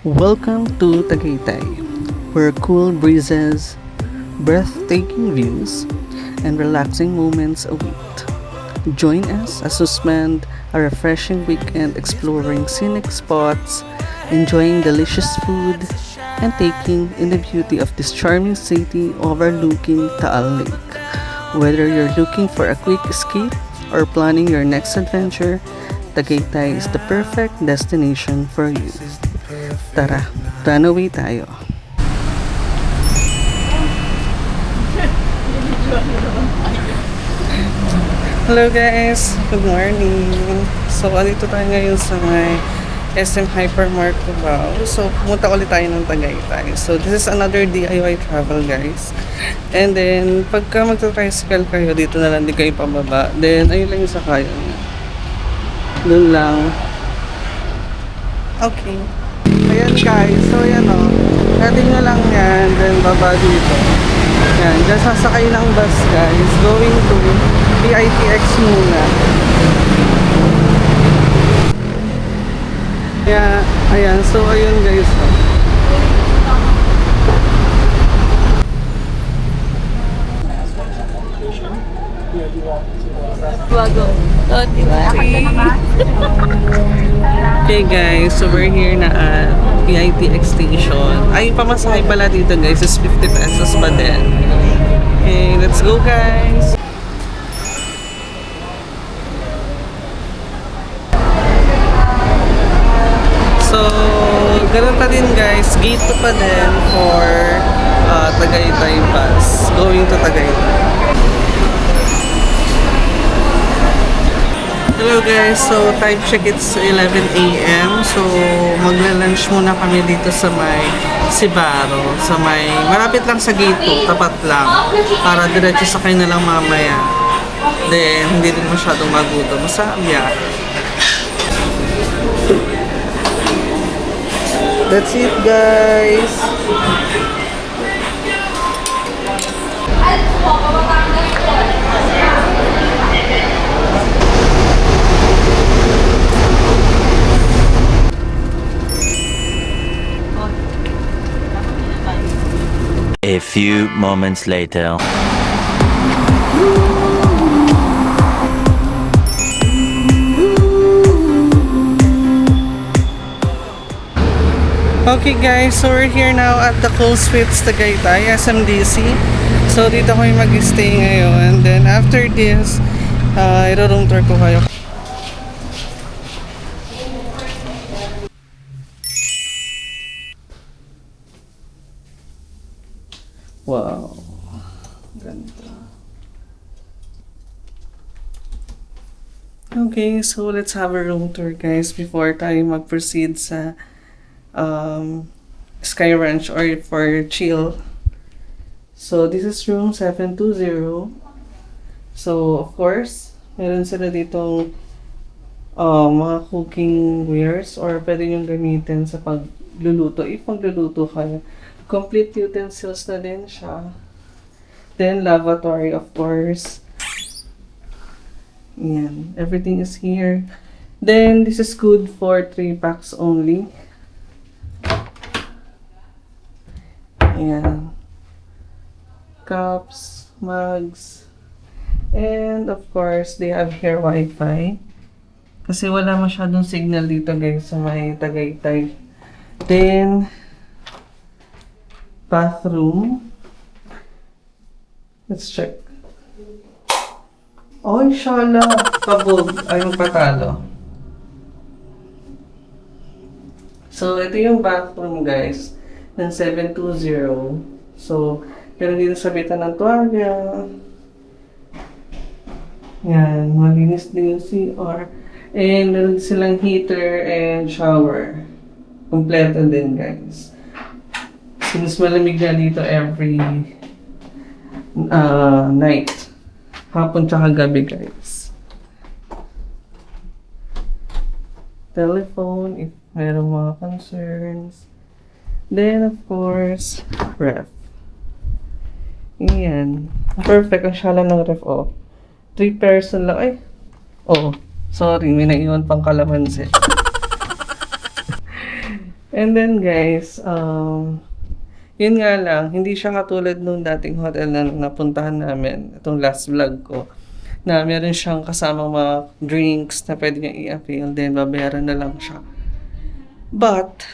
Welcome to Tagaytay, where cool breezes, breathtaking views, and relaxing moments await. Join us as we spend a refreshing weekend exploring scenic spots, enjoying delicious food, and taking in the beauty of this charming city overlooking Taal Lake. Whether you're looking for a quick escape or planning your next adventure, Tagaytay is the perfect destination for you. Tara, runaway tayo. Hello guys! Good morning! So, dito tayo ngayon sa may SM Hypermart Cubao. So, pumunta ulit tayo ng Tagaytay. So, this is another DIY travel guys. And then, pagka magta-tricycle kayo, dito na lang di kayo pababa. Then, ayun lang yung sakayan niya. Doon lang. Okay. Ayan guys. So, ayan o. Atin nyo lang yan. Then, baba dito. Yan. Diyan sasakay ng bus guys. Going to PITX muna. Kaya, ayan. So, ayun guys. Bago. Oh, diba? Okay guys, so we're here na at PITX station. Ay, pamasahe pala dito guys is 50 pesos pa din. Okay, let's go guys! So, ganun pa din guys, gate 2 pa din for Tagaytay bus, going to Tagaytay. Hello guys, so time check it's 11 AM. So magla-lunch muna kami dito sa may Sibaro, sa may malapit lang sa gate 2, tapat lang para diretso sakay na lang mamaya. Then hindi din masyadong magutom sa biyahe. That's it guys. A few moments later. Okay guys, so we're here now at the Cool Suites Tagaytay, SMDC. So dito kami mag-stay ngayon. Then after this, iro-room tour ko kayo. Wow. Ganda. Okay, so let's have a room tour guys before tayo mag-proceed sa Sky Ranch or for chill. So this is room 720. So of course, meron sila ditong mga cooking wares or pwede nyo gamitin sa pagluluto. If magluluto kayo. Complete utensils na din siya. Then, lavatory, of course. Yan. Everything is here. Then, this is good for 3 packs only. Yan. Cups, mugs. And, of course, they have here Wi-Fi. Kasi wala masyadong signal dito, guys, sa may Tagaytay. Then, bathroom. Let's check. Oy, shala. Pabog. Ay, magpatalo. So, ito yung bathroom, guys. Ng 720. So, meron dito sabitan ng tuwalya. Yan. Malinis din yung CR. And, meron silang heater and shower. Kompleto din, guys. Since malamig na dito every night. Hapon tsaka gabi guys. Telephone if mayroong mga concerns. Then of course, ref. Iyan. Perfect ang shala ng ref. Oh. 3 person lang. Ay. Oh. Sorry, may naiwan pang kalamansi. And then guys, yun nga lang, hindi siya katulad nung dating hotel na napuntahan namin, itong last vlog ko, na meron siyang kasamang mga drinks na pwede niya i-avail, then babayaran na lang siya. But,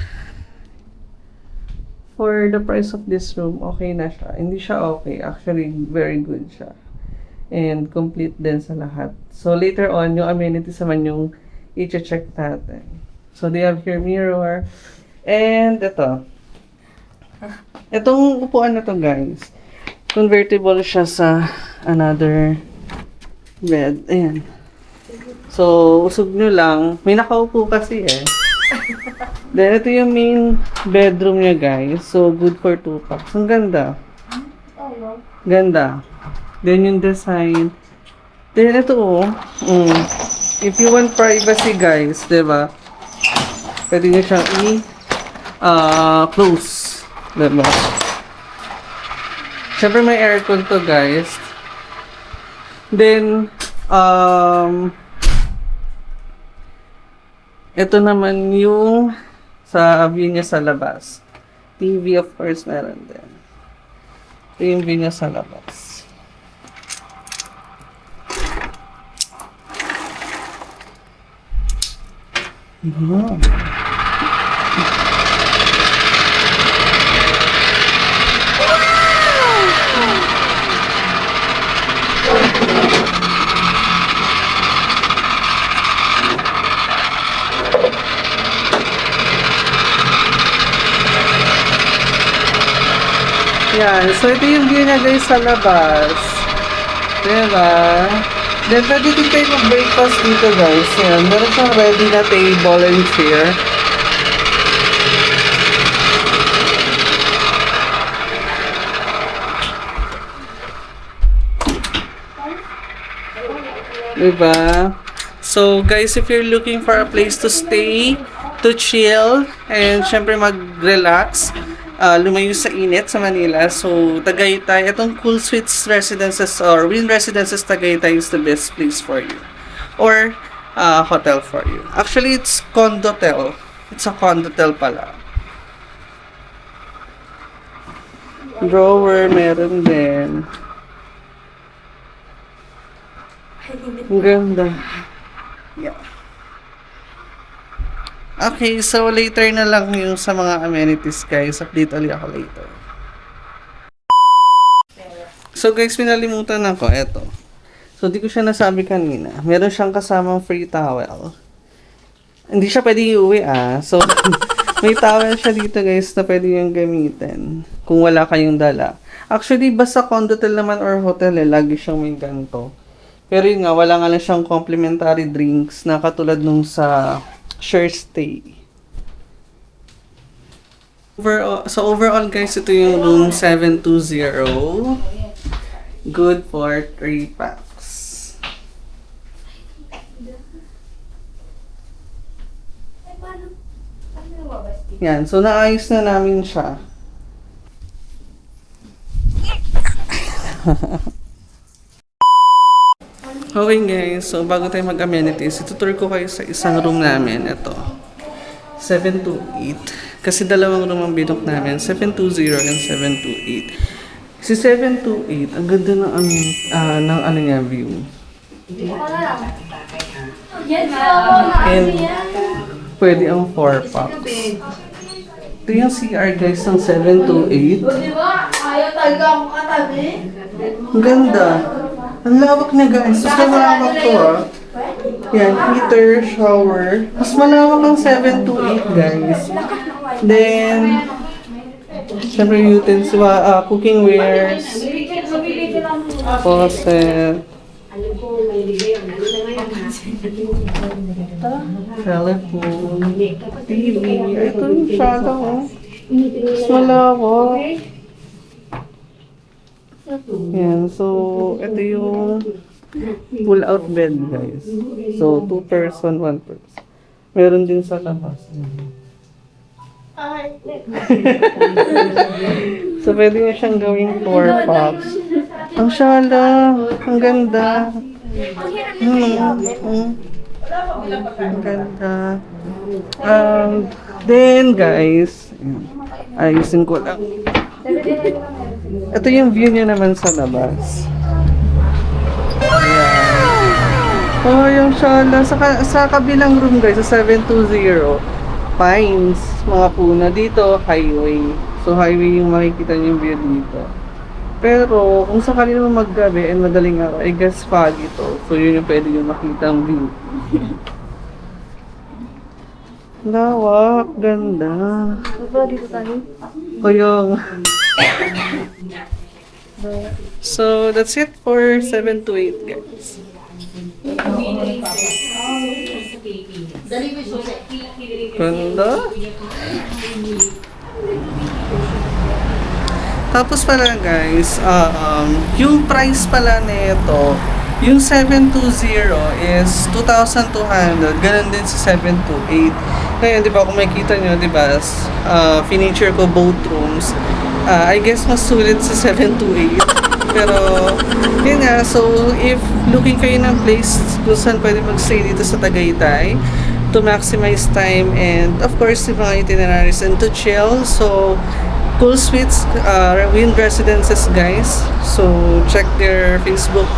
for the price of this room, okay na siya. Hindi siya okay. Actually, very good siya. And complete din sa lahat. So, later on, yung amenities naman yung i-check natin. So, they have here mirror. And ito. Itong upuan na to, guys. Convertible siya sa another bed. Ayan. So, usog nyo lang. May nakaupo kasi eh. Then, ito yung main bedroom niya, guys. So, good for 2 packs. Ang ganda. Ganda. Then, yung design. Then, ito oh. If you want privacy, guys, diba? Pwede nyo siyang close. Diba? Siyempre, may aircon to, guys. Then, ito naman yung sa view niya sa labas. TV, of course, meron din. Ito yung view niya sa labas. Wow. Yan. So, ito yung view niya guys sa labas. Diba? Then, pwede din kayo mag-breakfast dito guys. Yan. Meron siyang ready na table and chair. Diba? So, guys, if you're looking for a place to stay, to chill, and syempre mag-relax, lumayo sa init sa Manila. So, Tagaytay, itong Cool Suites Residences or Win Residences Tagaytay is the best place for you. Or, hotel for you. Actually, it's condotel. It's a condotel pala. Drawer, meron din. Ang ganda. Yeah. Okay, so later na lang yung sa mga amenities guys. Update ulit ako later. So guys, pinalimutan ako. Eto. So di ko siya nasabi kanina. Meron siyang kasamang free towel. Hindi siya pwede iuwi So, may towel siya dito guys na pwede yung gamitin. Kung wala kayong dala. Actually, basta condotel naman or hotel lagi siyang may ganito. Pero yun nga, wala nga lang siyang complimentary drinks na katulad nung sa Share Stay. Overall guys, ito yung room 720. Good for 3 packs. Yan, so naayos na namin siya. Okay guys, so bago tayo mag-amenities, itutur ko kayo sa isang room namin. Ito, 728. Kasi dalawang room ang binok namin, 720 and 728. Si 728, ang ganda ng ano niya, view. And pwede ang 4 packs. Ito yung CR guys ng 728. Ang ganda. Ang lawak na guys. Mas malawak to Yan, heater, shower. Mas malawak ang 728 guys. Then, syempre utensils, cooking wares, faucet, telephone, TV. Ito yung sala Mas malawak. Yan, so, ito yung pull-out bed, guys. So, 2 person, 1 person. Meron din sa labas. So, pwede nyo siyang gawing 4 packs. Ang shala, ang ganda. Ang ganda. Then guys, ayusin ko lang. Ito yung view niya naman sa labas. Ayan. Oh, yung shala. Sa kabilang room guys, sa 720, pines, mga puno. Dito, highway. So highway yung makikita niyo yung view dito. Pero kung sakali naman maggabi and madaling araw, I guess foggy to. So yun yung pwede yung makita ang view. Lawak, ganda. Diba dito tayo? O yung... So that's it for 7 to 8 guys. Ganda. Tapos pala guys, yung price pala nito, yung 720 is 2,200, ganun din sa 728. Ngayon, di ba, kung makikita nyo, di ba, finiture ko both rooms, I guess mas sulit sa 728. Pero, yun nga, so if looking kayo ng place kung saan pwede mag-stay dito sa Tagaytay, to maximize time and of course, yung mga itineraries and to chill, so Cool Suites, Wind Residences guys. So check their Facebook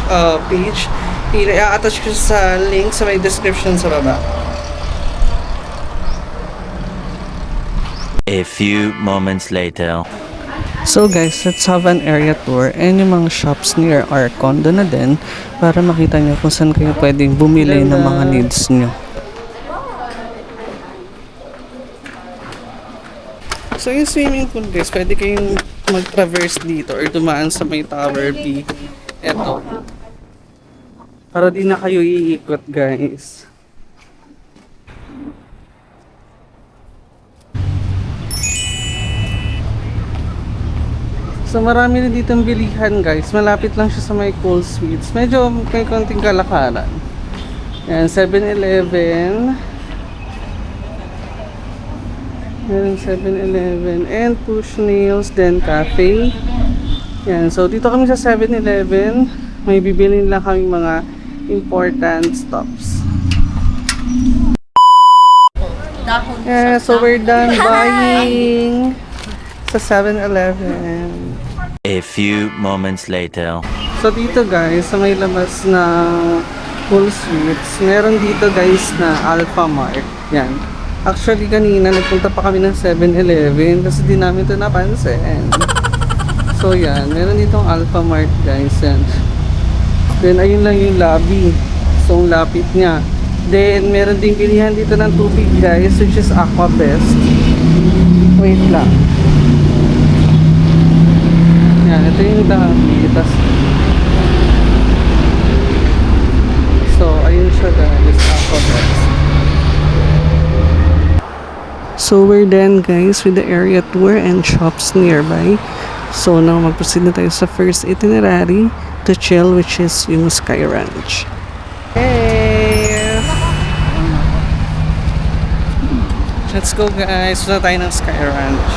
page. I-attach ko sa link sa may description sa baba. A few moments later. So guys, let's have an area tour and yung mga shops near our condo na din para makita nyo kung saan kayo pwedeng bumili ng mga needs nyo. So yung swimming pool guys, pwede kayong mag-traverse dito or dumaan sa may Tower B. Eto. Para di na kayo iikot guys. So marami na ditong bilihan guys. Malapit lang siya sa may Cool Suites. Medyo may konting kalakaran. Yan, 7-Eleven. Meron 7-Eleven and Push Nails, then cafe. Yan, so dito kami sa 7-Eleven. May bibilin lang kami mga important stops. Yeah, so we're done buying sa 7-Eleven. A few moments later. So dito guys, sa may labas na Cool Suites, meron dito guys na Alpha Mart. Yan. Actually kanina nagpunta pa kami ng 7-Eleven kasi di namin ito napansin. So yan, meron ditong Alpha Mart guys. Yan. Then ayun lang yung lobby. So ang lapit niya. Then meron ding bilihan dito ng tubig guys, which is Aqua Best. Wait lang. Yan, ito yung lobby. So ayun siya guys, Aqua Best. So we're done guys with the area tour and shops nearby. So now mag-proceed na tayo sa first itinerary to chill, which is yung Sky Ranch. Hey! Let's go guys, punta tayo ng Sky Ranch.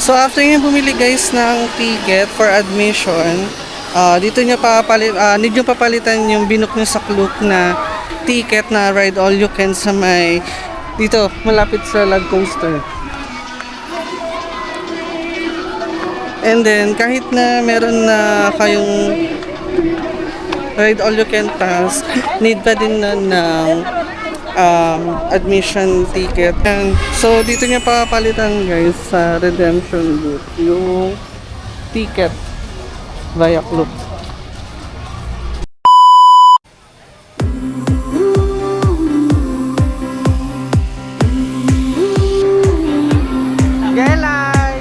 So after nyo bumili guys ng ticket for admission, dito nyo need nyo papalitan yung binook nyo sa Klook na ticket na ride all you can sa may dito malapit sa Log Coaster. And then kahit na meron na kayong ride all you can pass, need pa din na ng admission ticket. And so dito nyo papalitan guys sa redemption booth yung ticket via Klook. Gelay!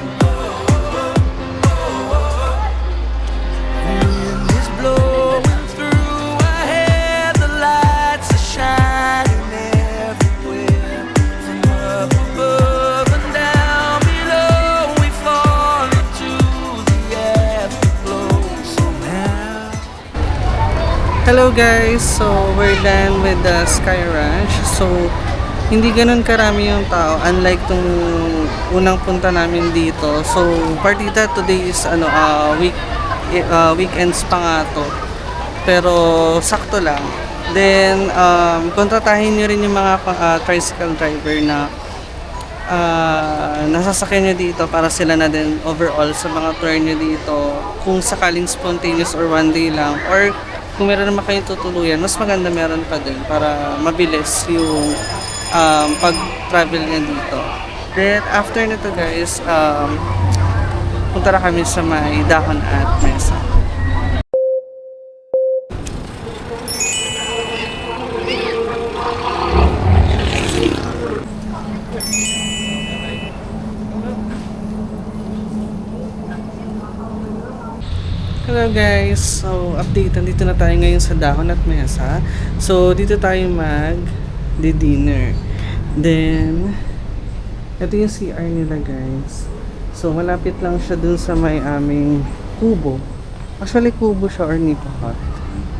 Wind is blowing through our head, the lights are shining everywhere. From up above and down below, we fall into the afterglow. So now Hello guys! So we're done with the Sky Ranch. So hindi ganun karami yung tao unlike tung unang punta namin dito. So partita today is weekends pa nga to. Pero sakto lang. Then, kontratahin nyo rin yung mga tricycle driver na nasasakyan nyo dito para sila na din overall sa mga tour nyo dito. Kung sakaling spontaneous or one day lang, or kung meron naman kayong tutuluyan, mas maganda meron pa din para mabilis yung pag-travel niya dito. Then, after nito guys, punta na kami sa may dahon at mesa. Hello guys! So, update. Nandito na tayo ngayon sa dahon at mesa. So, dito tayo mag-dinner. Then, ito yung CR nila guys. So, malapit lang siya dun sa may aming kubo. Actually, kubo siya or nipo hut.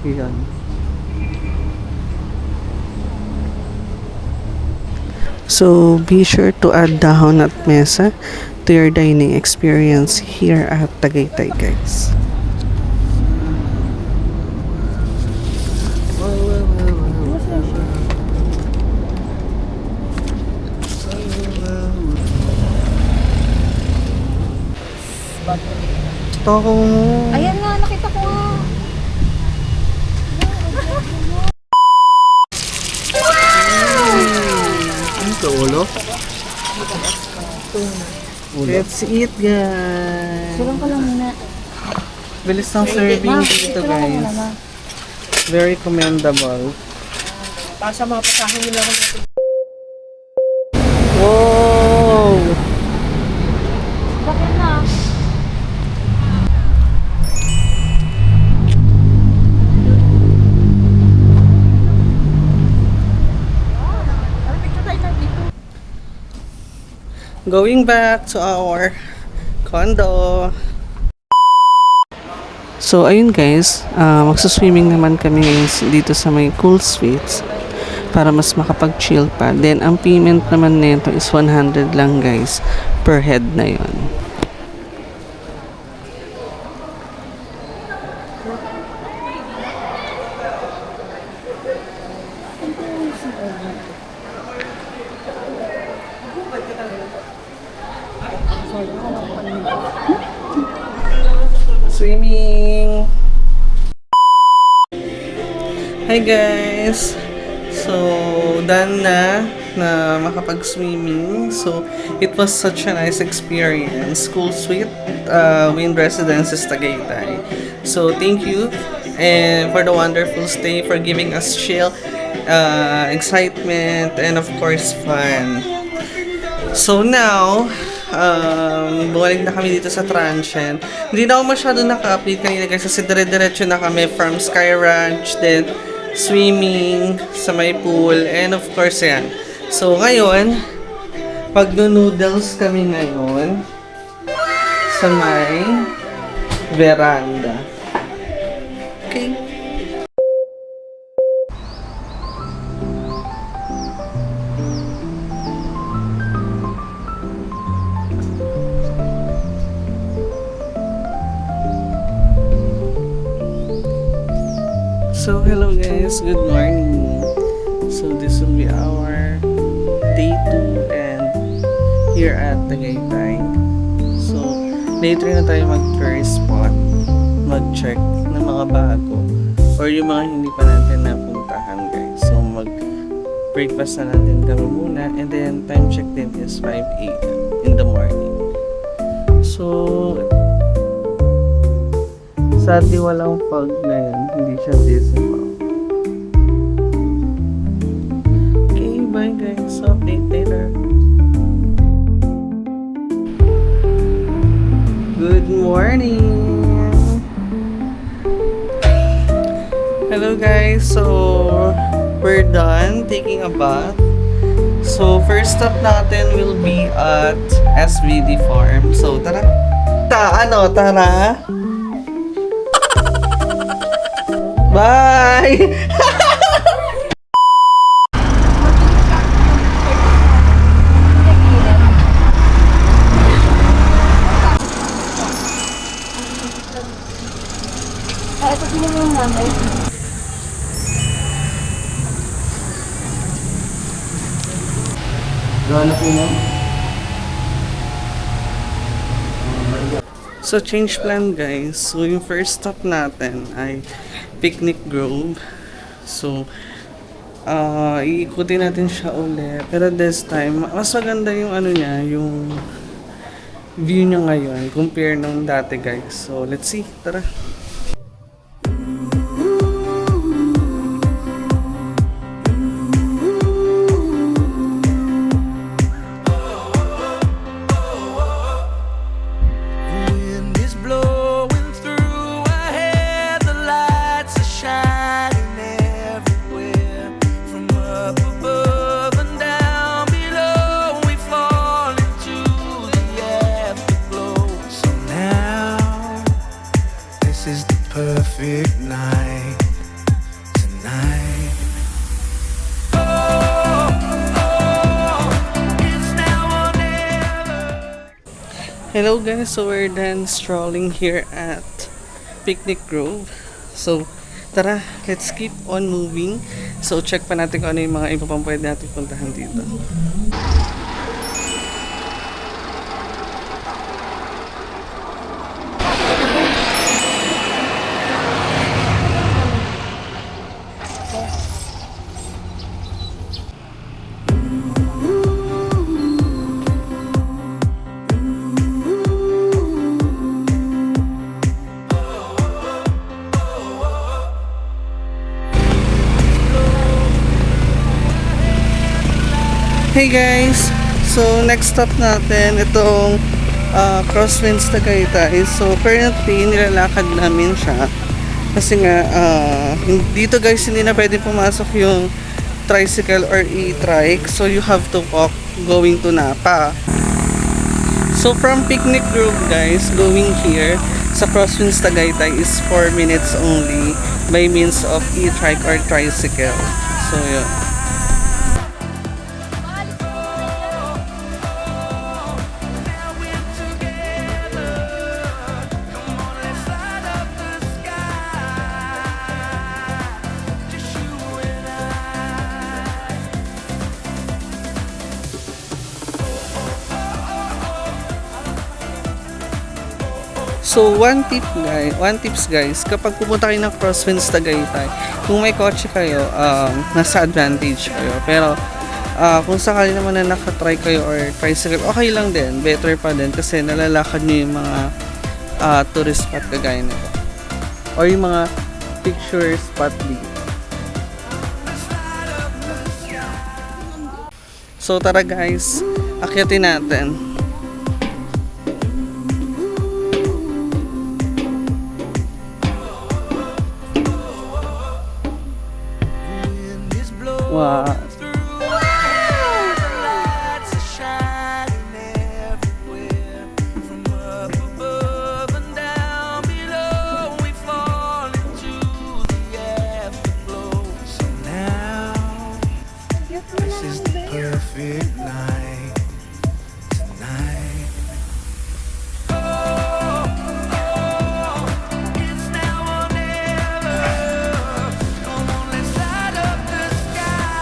Ayan. So, be sure to add dahon at mesa to your dining experience here at Tagaytay guys. Toko mo. Ayan nga, nakita ko nga. Ito, ulo? Let's eat, guys. Sulang ko lang muna. Bilis ng serving dito, guys. Very commendable. Pasa mga pasahin nila ako natin. Wow! Bakit na? Going back to our condo. So, ayun guys, magsuswimming naman kami ngayon dito sa may Cool Suites para mas makapag-chill pa. Then, ang payment naman nito is 100 lang guys per head na yon. Swimming! Hi guys! So, done na makapag-swimming. So, it was such a nice experience. Cool Suite, Wind Residences Tagaytay. So, thank you and for the wonderful stay, for giving us chill, excitement, and of course, fun. So now, bumalik na kami dito sa Transient. Hindi na ako masyado naka-update kanina guys kasi dire-diretso na kami from Sky Ranch, then swimming sa may pool, and of course yan. So ngayon, pag-noodles kami ngayon sa may veranda. Okay. So, hello guys, good morning. So, this will be our day 2 and here at Tagaytay. So, later na tayo mag-tourist spot, mag-check ng mga bago or yung mga hindi pa natin napuntahan guys. So, mag-breakfast na natin kami muna and then time check din is 5 a.m. in the morning. So, sadly walang fog ngayon, hindi siya visible. Okay, bye guys. Update later. Good morning! Hello guys, so we're done taking a bath. So first stop natin will be at SVD Farm. So tara! Tara! Bye! Ay, ito sino yung nanay? So, change plan guys. So, yung first stop natin ay Picnic Grove. So, iikutin natin siya uli. Pero this time, mas maganda yung ano niya, yung view niya ngayon compare nung dati guys. So, let's see. Tara. Wind is blowing through our hair, the lights are shining everywhere. From up above and down below, we fall into the afterglow. So now, this is the perfect night tonight. It's now or never. Hello guys, so we're done strolling here at Picnic Grove. So, tara, let's keep on moving. So, check pa natin kung ano yung mga iba pang pwede natin puntahan dito. Hey guys! So, next stop natin, itong Crosswinds Tagaytay. So, currently, nilalakad namin siya. Kasi nga, dito guys, hindi na pwede pumasok yung tricycle or e-trike. So, you have to walk going to Napa. So, from Picnic Grove guys, going here sa Crosswinds Tagaytay is 4 minutes only by means of e-trike or tricycle. So, yun. So, one tips guys, kapag pupunta kayo ng Crosswinds Tagaytay, kung may kotse kayo, nasa advantage kayo. Pero, kung sakali naman na nakatry kayo or tricycle, okay lang din, better pa din kasi nalalakad nyo yung mga tourist spot kagaya nito. Or yung mga picture spot dito. So, tara guys, akyatin natin. Wow. Lights are shining everywhere. From up above and down below, we fall into the afterglow. So now, this is the perfect night tonight. It's now or never. Come on, let's light up the sky.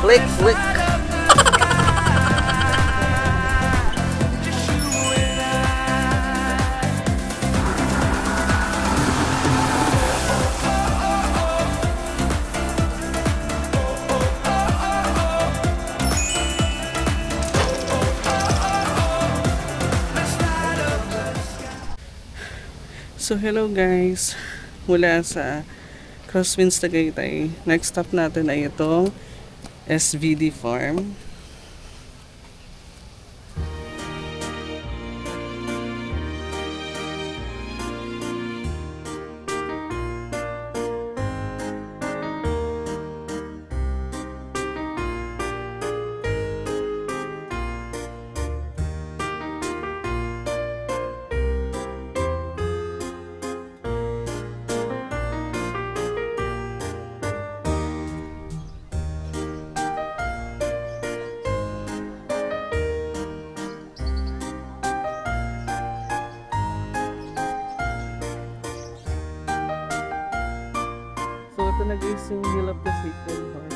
Flick, flick. So, hello guys. Mula sa Crosswinds Tagaytay, next stop natin ay itong SVD Farm. pala guys yung Hill of the Sacred Heart.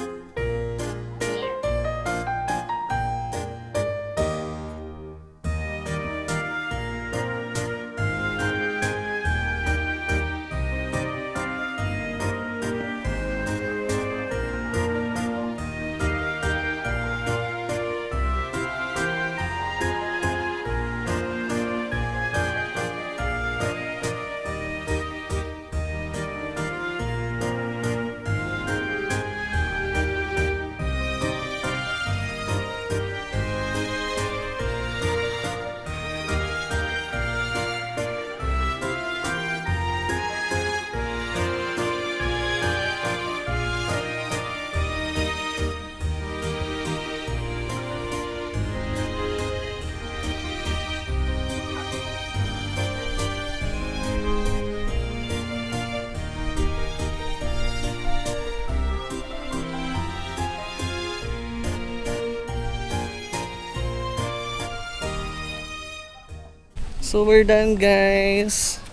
So we're done guys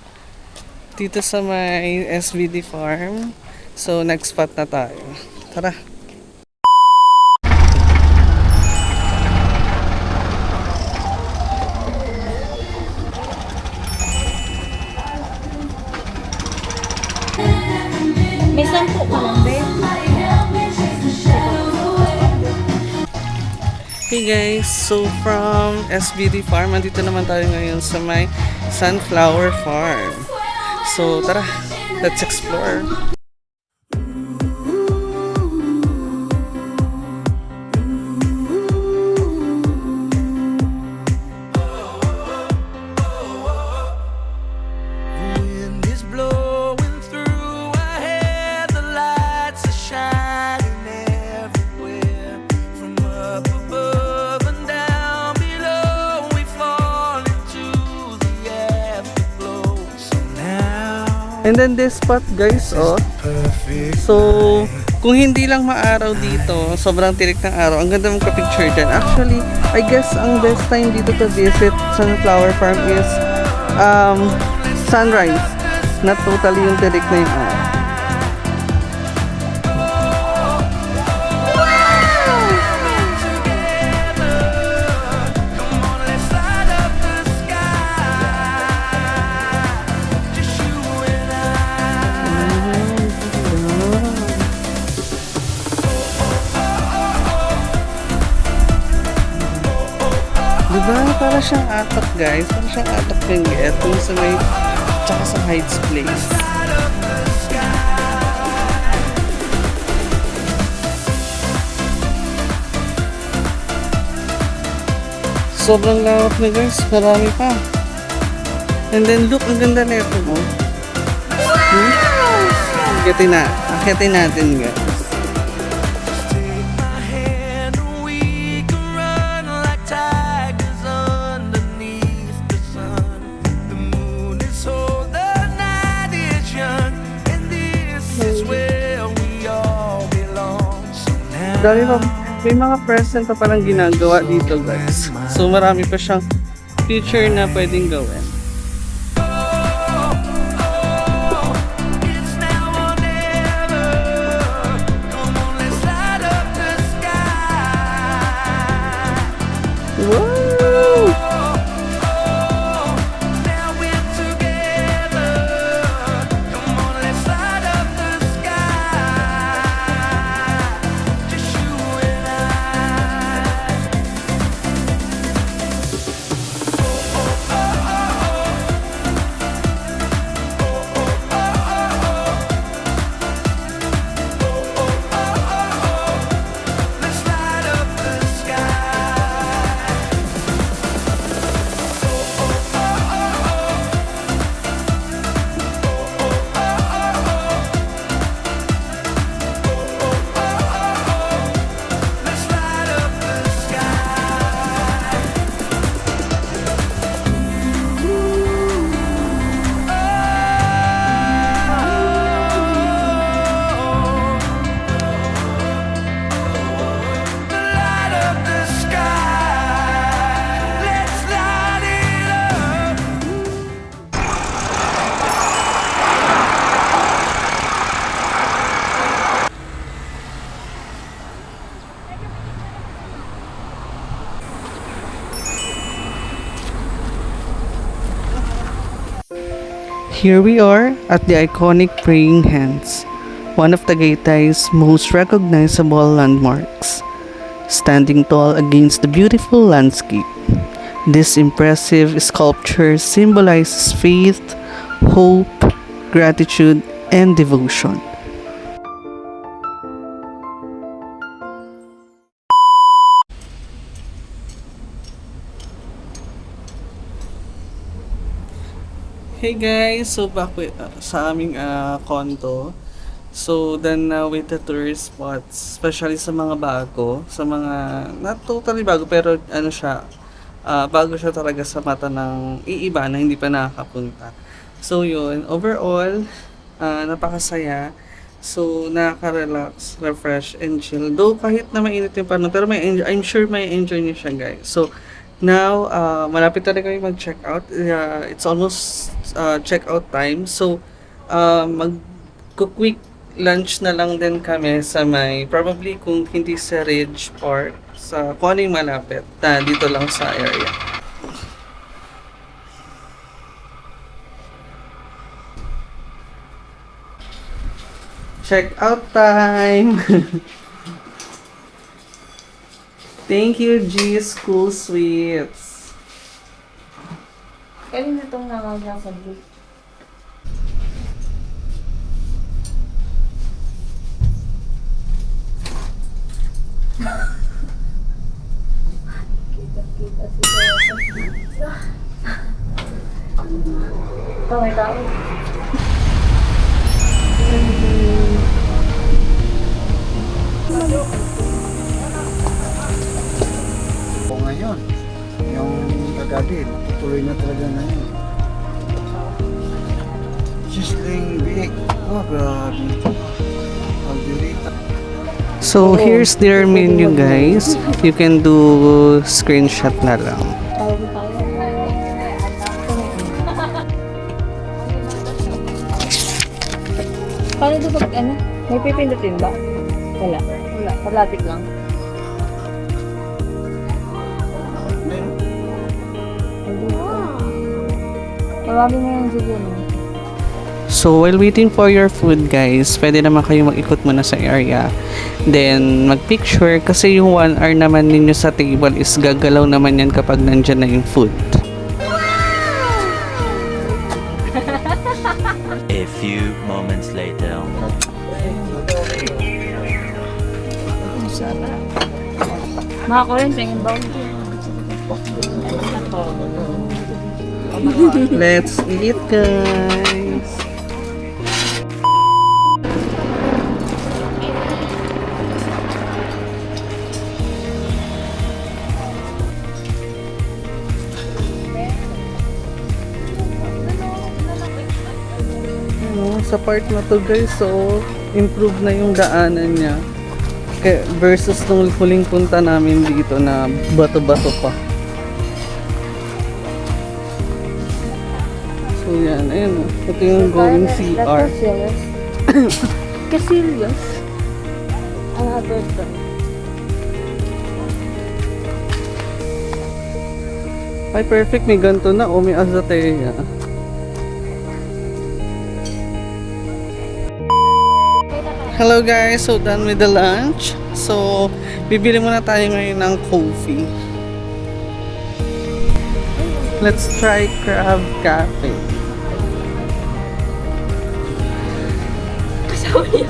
dito sa may SVD farm. So next spot na tayo. Tara. May sampo ka lang, babe. Hey guys, so from SVD farm, andito naman tayo ngayon sa may sunflower farm. So tara, let's explore. Wind is blowing through our hair, the lights are shining everywhere. From up above and down below, we fall into the afterglow. So now And then this spot guys, oh. perfect. So, kung hindi lang maaraw dito, sobrang tirik ng araw, ang ganda magka-picture dyan. Actually, I guess ang best time dito to visit Sunflower Farm is sunrise. Not totally yung tirik na yung araw. Come on, let's light up the sky. Just you and I. Diba? Para siyang atok guys. Para siyang atok yung get. Yung sa may, tsaka sa Heights Place. Sobrang lawak na guys. Marami pa. And then look, ang ganda na ito mo. Akitin natin guys. Take my hand and we can run like tigers underneath the sun. The moon is old, the night is young, and this is where we all belong. So now Dami pa, may mga present pa palang ginagawa dito guys. So marami pa siyang feature na pwedeng gawin. it's now or never. Come on, let's light up the sky. Wow! Now we're together. Come on, let's light up the sky. Just you and I. Here we are at the iconic Praying Hands, one of Tagaytay's most recognizable landmarks. Standing tall against the beautiful landscape, this impressive sculpture symbolizes faith, hope, gratitude, and devotion. Hey guys, so back with, sa aming condo. So done now with the tourist spots, especially sa mga bago, sa mga not totally bago pero ano siya, bago siya talaga sa mata ng iiba na hindi pa nakakapunta. So yun, overall, napakasaya. So nakaka-relax, refresh, and chill. Though kahit na mainit yung panahon, pero I'm sure may enjoy niyo siya guys. So now, malapit talaga kami mag-check out. It's almost check out time. So mag-quick lunch na lang din kami sa may, probably kung hindi sa Ridge Park, sa kung ano yung malapit, dito lang sa area. Check out time! Thank you, G School Sweets. Kaya na itong nasa blue. Kita si Teo. Ito may tao. O ngayon, yung kagabi, tuloy na talaga ngayon. Sisling biik. Oh, grabe. Algerita. So here's their menu guys. You can do screenshot na lang. Tawag tayo. Paano ito pag ano? May pipindutin ba? Wala. Wala. Palapit lang. Tawagin mo yung siguro. So while waiting for your food guys, pwede naman kayo mag-ikot muna sa area. Then mag-picture kasi yung 1 hour naman ninyo sa table is gagalaw naman yan kapag nandyan na yung food. A few moments later. Mga Korean, tingin ba? Let's eat guys! Sa part na to guys, so improve na yung daanan niya versus nung huling punta namin dito na bato-bato pa. So yan, ayun o. Ito yung going CR. Casillas. Ang abot ba? Ay perfect, may ganito na o may azotea. Hello guys, so done with the lunch. So, bibili muna tayo ngayon ng coffee. Let's try Crab Cafe.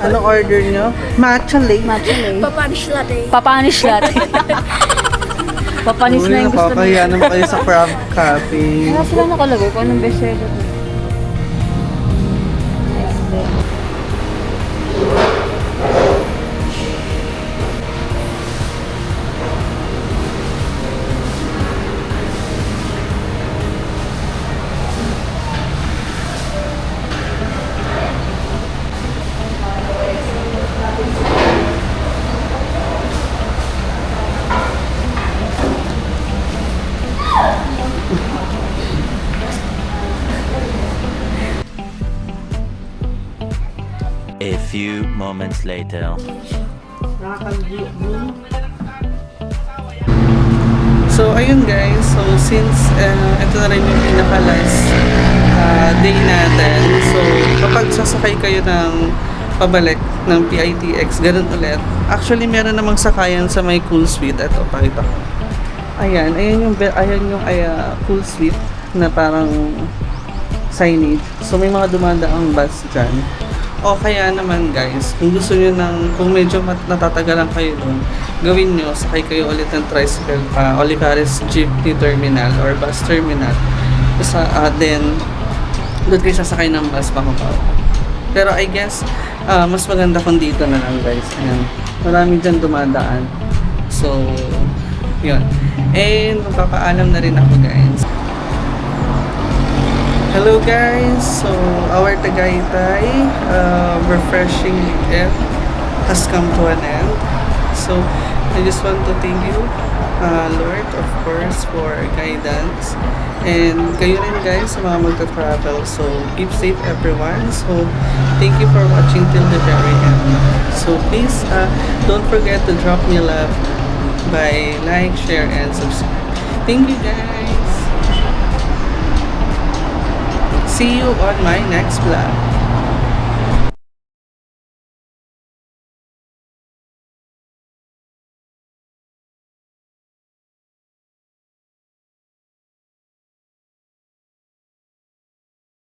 Ano order nyo? Matcha latte. Matcha latte. Papanish latte. Papanish latte. Papanis na yung gusto Nakakahiya naman kayo sa Crab Cafe. Wala sila nakalagay kung anong best seller. A few moments later. So, ayun guys. So, since ito na rin yung pinaka-last day natin. So, kapag sasakay kayo ng pabalik ng PITX, ganun ulit. Actually, meron namang sakayan sa may Cool Suite. Ito, pakita ko. Ayan yung Cool Suite na parang signage. So, may mga dumadaang bus dyan. O kaya naman guys, kung gusto nyo kung medyo natatagalan kayo doon, gawin nyo, sakay kayo ulit ng tricycle, Olivares Jeepney Terminal or Bus Terminal. Then, doon kayo sasakay ng bus pakapaw. Pero I guess, mas maganda kung dito na lang guys. Ayan. Marami dyan dumadaan. So, yun. And, magpapaalam na rin ako guys. Hello guys! So, our Tagaytay refreshing weekend has come to an end. So, I just want to thank you, Lord, of course, for guidance. And kayo rin guys sa mga magta-travel. So, keep safe everyone. So, thank you for watching till the very end. So, please, don't forget to drop me love by like, share, and subscribe. Thank you guys! See you on my next vlog.